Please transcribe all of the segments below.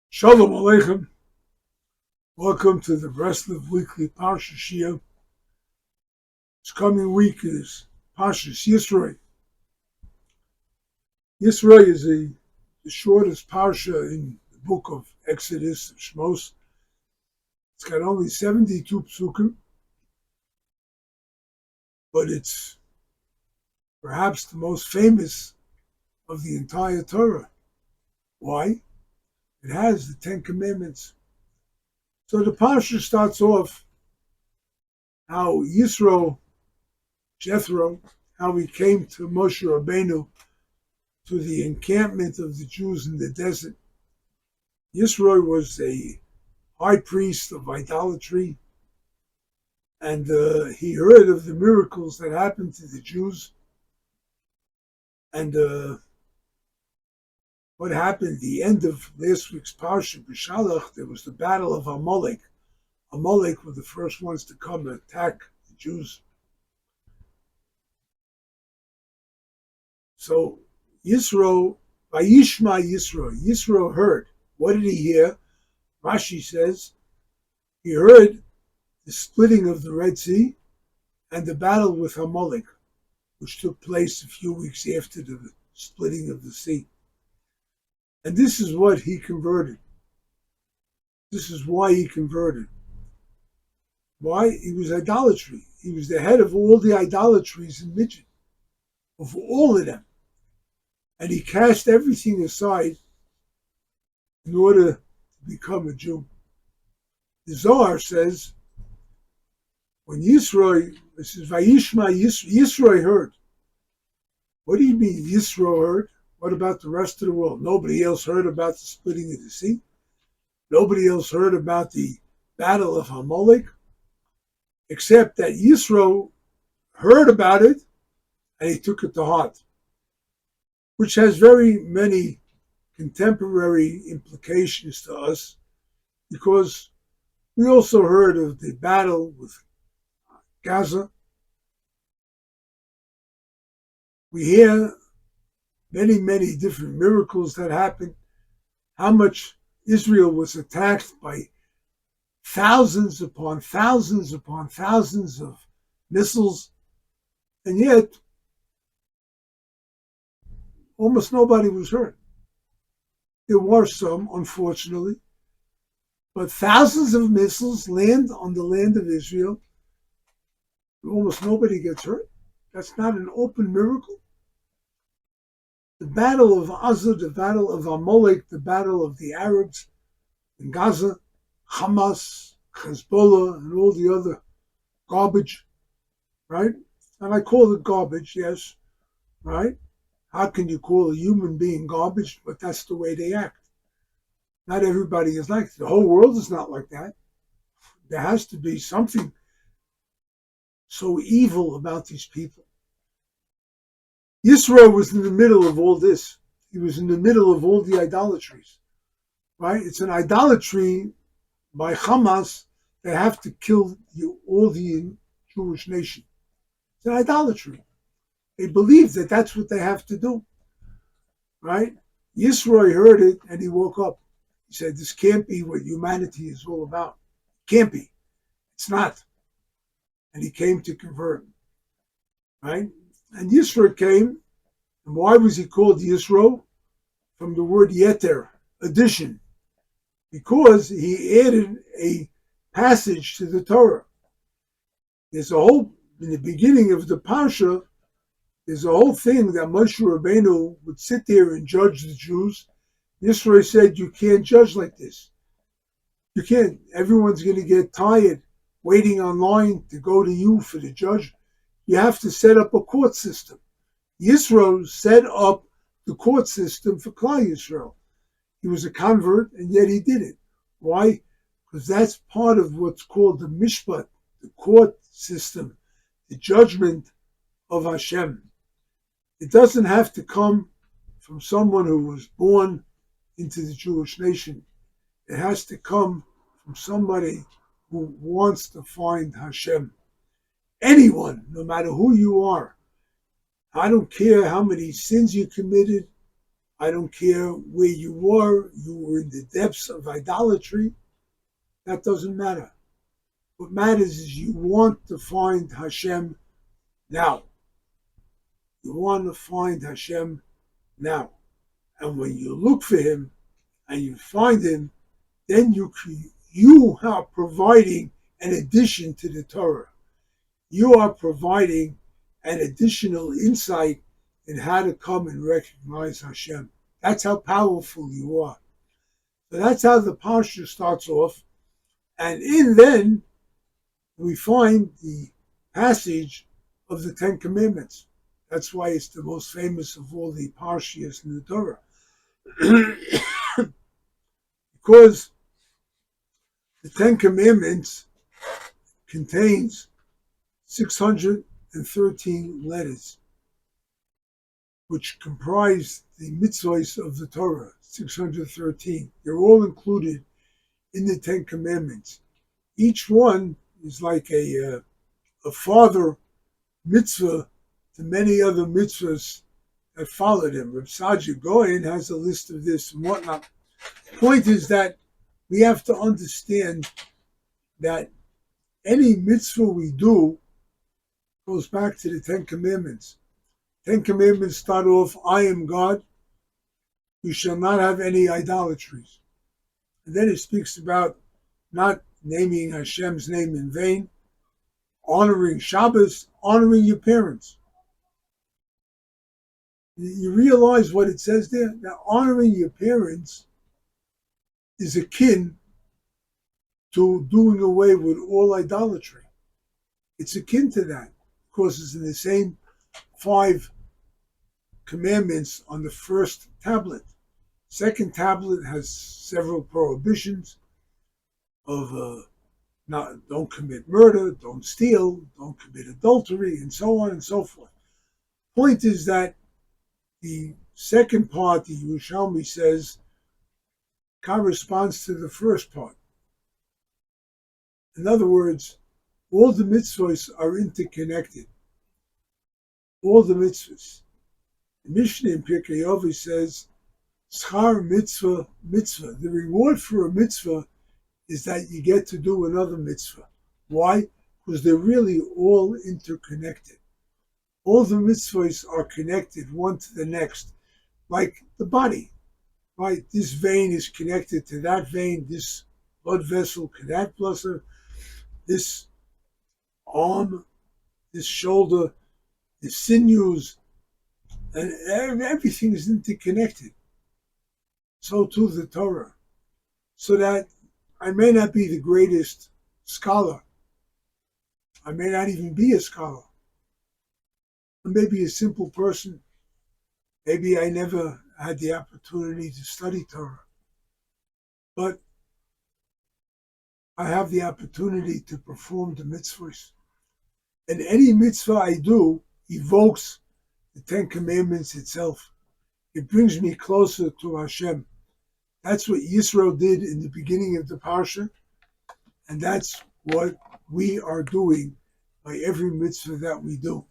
Shalom Aleichem. Welcome to the Breslov Weekly Parshas. This coming week is Parshas Yisro. Yisro is the shortest parsha in the book of Exodus, Shmos. It's got only 72 psukim, but it's perhaps the most famous of the entire Torah. Why? It has the Ten Commandments. So the parsha starts off how Jethro, how he came to Moshe Rabbeinu to the encampment of the Jews in the desert. Yisro was a high priest of idolatry, and he heard of the miracles that happened to the Jews. And what happened at the end of last week's Parsha, B'Shalach, there was the battle of Amalek. Amalek were the first ones to come and attack the Jews. So Yisro, Vayishma Yisro heard. What did he hear? Rashi says he heard the splitting of the Red Sea and the battle with Amalek, which took place a few weeks after the splitting of the sea. And this is what he converted. This is why he converted. Why? It was idolatry. He was the head of all the idolatries in Midian, of all of them. And he cast everything aside in order to become a Jew. The Zohar says, when Yisro, it says, Vayishma Yisro heard. What do you mean Yisro heard? What about the rest of the world? Nobody else heard about the splitting of the sea? Nobody else heard about the battle of Amalek? Except that Yisro heard about it and he took it to heart, which has very many contemporary implications to us, because we also heard of the battle with Gaza. We hear many, many different miracles that happened, how much Israel was attacked by thousands upon thousands upon thousands of missiles, and yet almost nobody was hurt. There were some, unfortunately, but thousands of missiles land on the land of Israel, almost nobody gets hurt. That's not an open miracle. The battle of Gaza, the battle of Amalek, the battle of the Arabs in Gaza, Hamas, Hezbollah, and all the other garbage, right? And I call it garbage, yes, right? How can you call a human being garbage? But that's the way they act. Not everybody is like that. The whole world is not like that. There has to be something so evil about these people. Yisro was in the middle of all this. He was in the middle of all the idolatries, right? It's an idolatry by Hamas. They have to kill all the Jewish nation. It's an idolatry. They believe that that's what they have to do, right? Yisro heard it and he woke up. He said, this can't be what humanity is all about. It can't be. It's not. And he came to convert, right? And Yisro came, and why was he called Yisro? From the word yeter, addition. Because he added a passage to the Torah. There's a whole, in the beginning of the Parsha, there's a whole thing that Moshe Rabbeinu would sit there and judge the Jews. Yisro said, you can't judge like this. You can't. Everyone's going to get tired waiting online to go to you for the judge. You have to set up a court system. Yisro set up the court system for Klal Yisrael. He was a convert, and yet he did it. Why? Because that's part of what's called the mishpat, the court system, the judgment of Hashem. It doesn't have to come from someone who was born into the Jewish nation. It has to come from somebody who wants to find Hashem. Anyone, no matter who you are. I don't care how many sins you committed. I don't care where you were in the depths of idolatry. That doesn't matter. What matters is you want to find Hashem now. You want to find Hashem now. And when you look for him and you find him, then you are providing an addition to the Torah. You are providing an additional insight in how to come and recognize Hashem. That's how powerful you are. So that's how the Parsha starts off. And then we find the passage of the Ten Commandments. That's why it's the most famous of all the Parshas in the Torah. Because the Ten Commandments contains 613 letters, which comprise the mitzvahs of the Torah, 613. They're all included in the Ten Commandments. Each one is like a father mitzvah to many other mitzvahs that followed him. Reb Saadia Gaon has a list of this and whatnot. The point is that we have to understand that any mitzvah we do goes back to the Ten Commandments. Ten Commandments start off, I am God, you shall not have any idolatries. And then it speaks about not naming Hashem's name in vain, honoring Shabbos, honoring your parents. You realize what it says there? Now, honoring your parents is akin to doing away with all idolatry. It's akin to that, because it's in the same 5 commandments on the first tablet. Second tablet has several prohibitions of don't commit murder, don't steal, don't commit adultery, and so on and so forth. Point is that the second part, the Yerushalmi says, corresponds to the first part. In other words, all the mitzvahs are interconnected. All the mitzvahs. The Mishnah in Pirkei Avos says, Schar mitzvah, mitzvah. The reward for a mitzvah is that you get to do another mitzvah. Why? Because they're really all interconnected. All the mitzvahs are connected one to the next, like the body. Right? This vein is connected to that vein, this blood vessel to that vessel, this arm, this shoulder, the sinews, and everything is interconnected. So too the Torah. So that I may not be the greatest scholar. I may not even be a scholar. I may be a simple person. Maybe I never had the opportunity to study Torah. But I have the opportunity to perform the mitzvahs. And any mitzvah I do evokes the Ten Commandments itself. It brings me closer to Hashem. That's what Yisro did in the beginning of the Parsha, and that's what we are doing by every mitzvah that we do.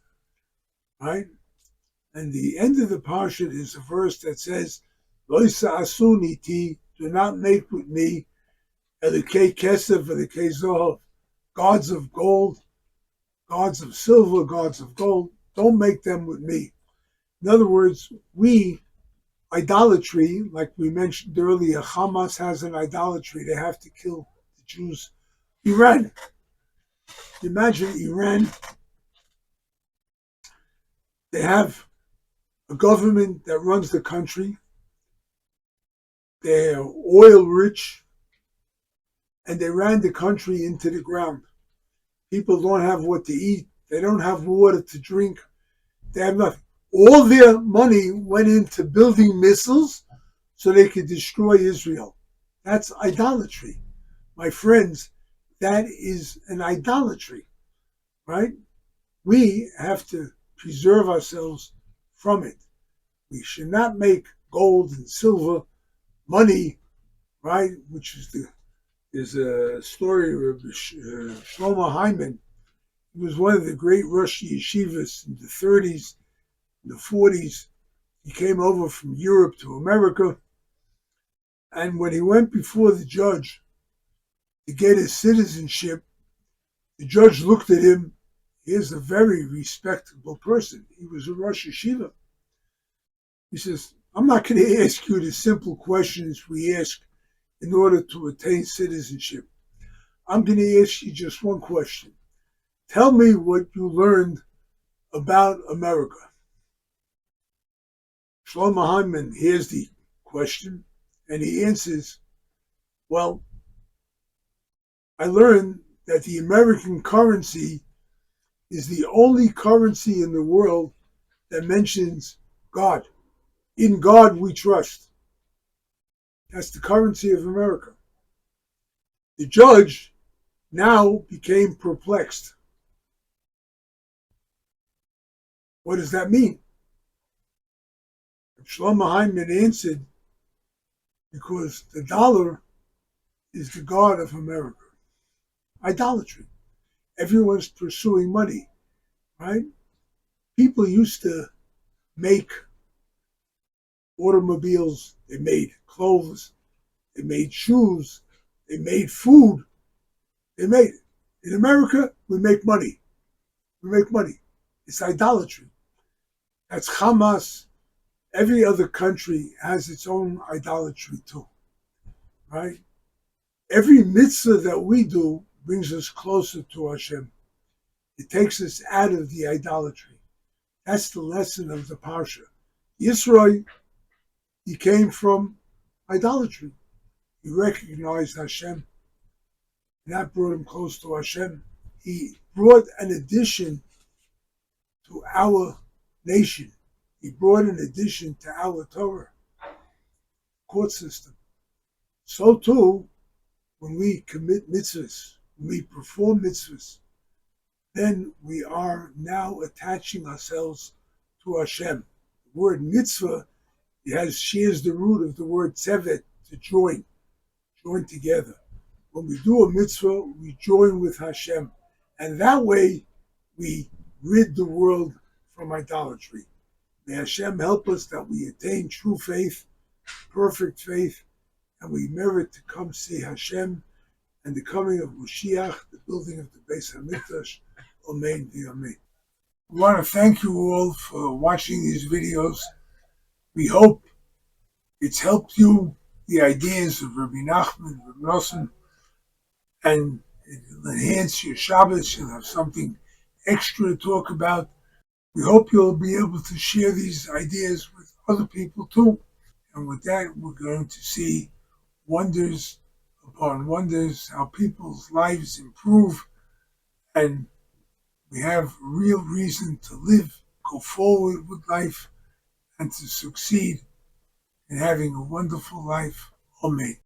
Right? And the end of the Parsha is a verse that says, Lo yisa'asun iti, do not make with me, elikei kesef, elikei zohav, gods of gold, gods of silver, gods of gold, don't make them with me. In other words, idolatry, like we mentioned earlier, Hamas has an idolatry. They have to kill the Jews. Iran. Imagine Iran. They have a government that runs the country. They're oil rich. And they ran the country into the ground. People don't have what to eat. They don't have water to drink. They have nothing. All their money went into building missiles so they could destroy Israel. That's idolatry. My friends, that is an idolatry, right? We have to preserve ourselves from it. We should not make gold and silver money, right? There's a story of Shlomo Hyman. He was one of the great Rosh Yeshivas in the 30s, in the 40s. He came over from Europe to America, and when he went before the judge to get his citizenship, the judge looked at him. He is a very respectable person. He was a Rosh Yeshiva. He says, I'm not going to ask you the simple questions we ask in order to attain citizenship. I'm going to ask you just one question. Tell me what you learned about America. Shlomo Hyman hears the question and he answers, well, I learned that the American currency is the only currency in the world that mentions God. In God we trust. That's the currency of America. The judge now became perplexed. What does that mean? Shlomo Hyman answered, because the dollar is the God of America. Idolatry. Everyone's pursuing money, right? People used to make automobiles, they made clothes, they made shoes, they made food, they made it. In America, we make money. We make money. It's idolatry. That's Hamas. Every other country has its own idolatry too, right? Every mitzvah that we do brings us closer to Hashem. It takes us out of the idolatry. That's the lesson of the Parsha. Yisro, he came from idolatry. He recognized Hashem. And that brought him close to Hashem. He brought an addition to our nation. He brought an addition to our Torah court system. So too, when we commit mitzvahs, when we perform mitzvahs, then we are now attaching ourselves to Hashem. The word mitzvah, shares the root of the word tzevet, to join together. When we do a mitzvah, we join with Hashem. And that way, we rid the world from idolatry. May Hashem help us that we attain true faith, perfect faith, and we merit to come see Hashem and the coming of Mashiach, the building of the Beis HaMikdash. Amen v'amen. We want to thank you all for watching these videos. We hope it's helped you, the ideas of Rabbi Nachman, Rabbi Nosson, and it will enhance your Shabbos. You'll have something extra to talk about. We hope you'll be able to share these ideas with other people too. And with that, we're going to see wonders upon wonders, how people's lives improve, and we have real reason to live, go forward with life, and to succeed in having a wonderful life. Amen.